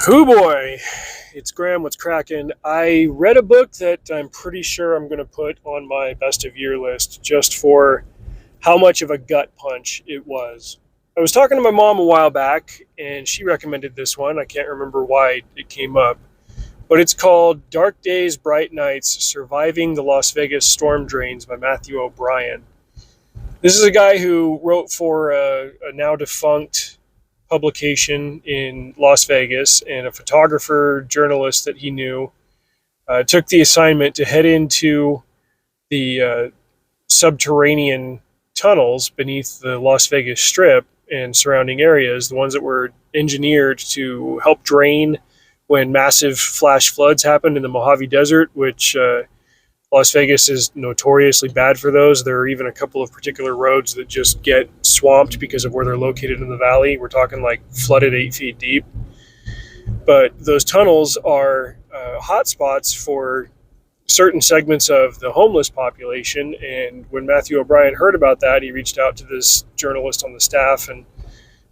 Hoo boy, it's Graham. What's cracking? I read a book that I'm pretty sure I'm going to put on my best of year list just for how much of a gut punch it was. I was talking to my mom a while back and she recommended this one. I can't remember why it came up, but it's called Dark Days, Bright Nights Surviving the Las Vegas Storm Drains by Matthew O'Brien. This is a guy who wrote for a now defunct publication in Las Vegas, and a photographer journalist that he knew took the assignment to head into the subterranean tunnels beneath the Las Vegas Strip and surrounding areas, the ones that were engineered to help drain when massive flash floods happened in the Mojave Desert, which Las Vegas is notoriously bad for those. There are even a couple of particular roads that just get swamped because of where they're located in the valley. We're talking like flooded 8 feet deep. But those tunnels are hot spots for certain segments of the homeless population. And when Matthew O'Brien heard about that, he reached out to this journalist on the staff, and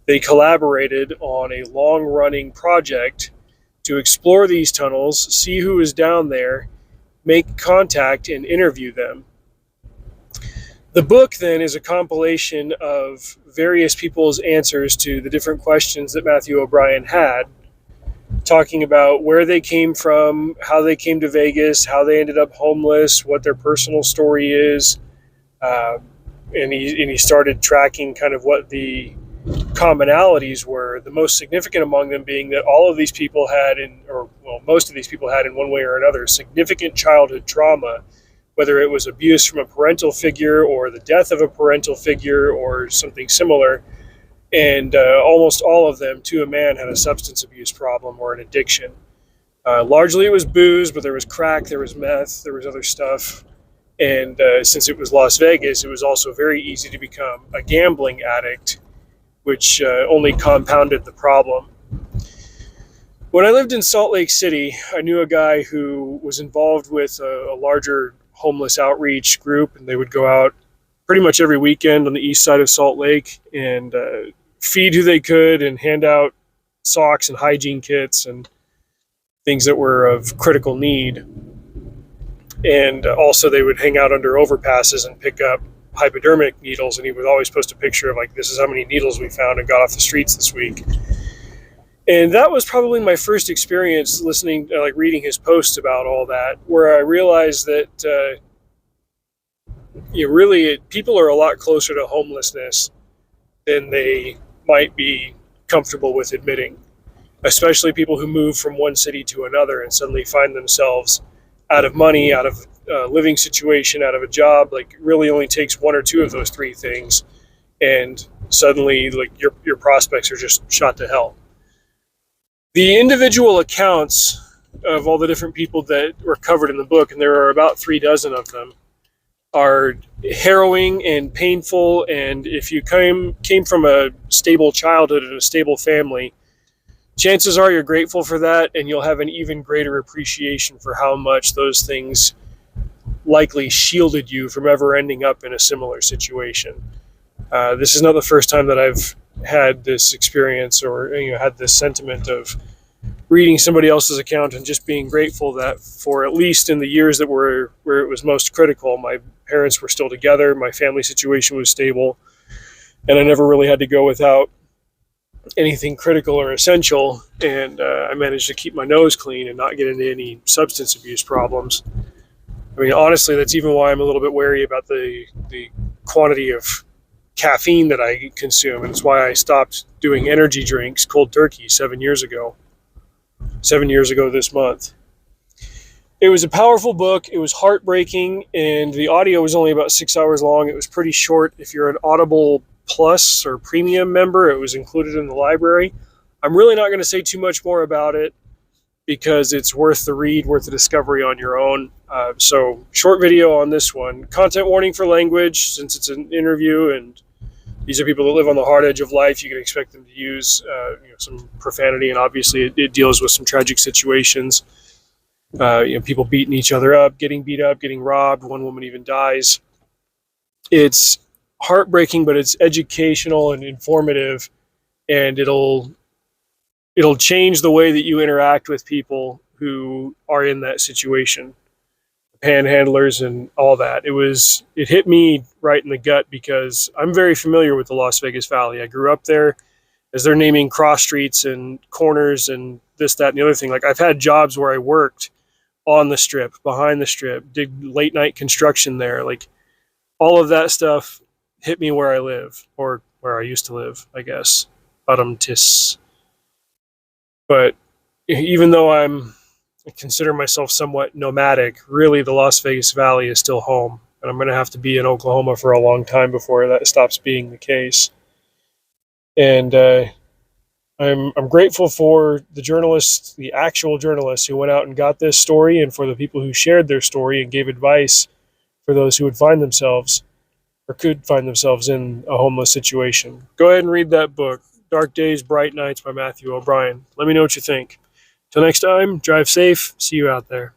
they collaborated on a long-running project to explore these tunnels, see who is down there, make contact, and interview them. The book then is a compilation of various people's answers to the different questions that Matthew O'Brien had, talking about where they came from, how they came to Vegas, how they ended up homeless, what their personal story is, and he started tracking kind of what the commonalities were, the most significant among them being that all of these people had, most of these people had in one way or another, significant childhood trauma, whether it was abuse from a parental figure or the death of a parental figure or something similar. And almost all of them, to a man, had a substance abuse problem or an addiction. Largely it was booze, but there was crack, there was meth, there was other stuff. And since it was Las Vegas, it was also very easy to become a gambling addict, which only compounded the problem. When I lived in Salt Lake City, I knew a guy who was involved with a larger homeless outreach group, and they would go out pretty much every weekend on the east side of Salt Lake and feed who they could and hand out socks and hygiene kits and things that were of critical need. And also they would hang out under overpasses and pick up hypodermic needles, and he would always post a picture of like, this is how many needles we found and got off the streets this week. And that was probably my first experience listening, reading his posts about all that, where I realized that people are a lot closer to homelessness than they might be comfortable with admitting, especially people who move from one city to another and suddenly find themselves out of money, out of living situation, out of a job. Like, it really only takes one or two of those three things, and suddenly like your prospects are just shot to hell. The individual accounts of all the different people that were covered in the book, and there are about 36 of them, are harrowing and painful. And if you came from a stable childhood and a stable family, chances are you're grateful for that, and you'll have an even greater appreciation for how much those things likely shielded you from ever ending up in a similar situation. This is not the first time that I've had this experience or had this sentiment of reading somebody else's account and just being grateful that for at least in the years that were where it was most critical, my parents were still together, my family situation was stable, and I never really had to go without anything critical or essential, and I managed to keep my nose clean and not get into any substance abuse problems. I mean, honestly, that's even why I'm a little bit wary about the quantity of caffeine that I consume, and it's why I stopped doing energy drinks cold turkey 7 years ago. 7 years ago this month. It was a powerful book. It was heartbreaking, and the audio was only about 6 hours long. It was pretty short. If you're an Audible Plus or Premium member, it was included in the library. I'm really not going to say too much more about it because it's worth the read, worth the discovery on your own. So short video on this one. Content warning for language, since it's an interview and these are people that live on the hard edge of life. You can expect them to use some profanity, and obviously it deals with some tragic situations. People beating each other up, getting beat up, getting robbed. One woman even dies. It's heartbreaking, but it's educational and informative, and it'll it'll change the way that you interact with people who are in that situation, panhandlers and all that. It hit me right in the gut because I'm very familiar with the Las Vegas Valley. I grew up there. As they're naming cross streets and corners and this, that, and the other thing. Like, I've had jobs where I worked on the strip, behind the strip, did late night construction there. Like, all of that stuff hit me where I live, or where I used to live, I guess. Bottom tis. But even though I consider myself somewhat nomadic, really the Las Vegas Valley is still home. And I'm going to have to be in Oklahoma for a long time before that stops being the case. And I'm grateful for the journalists, the actual journalists who went out and got this story, and for the people who shared their story and gave advice for those who would find themselves or could find themselves in a homeless situation. Go ahead and read that book, Dark Days, Bright Nights by Matthew O'Brien. Let me know what you think. Till next time, drive safe. See you out there.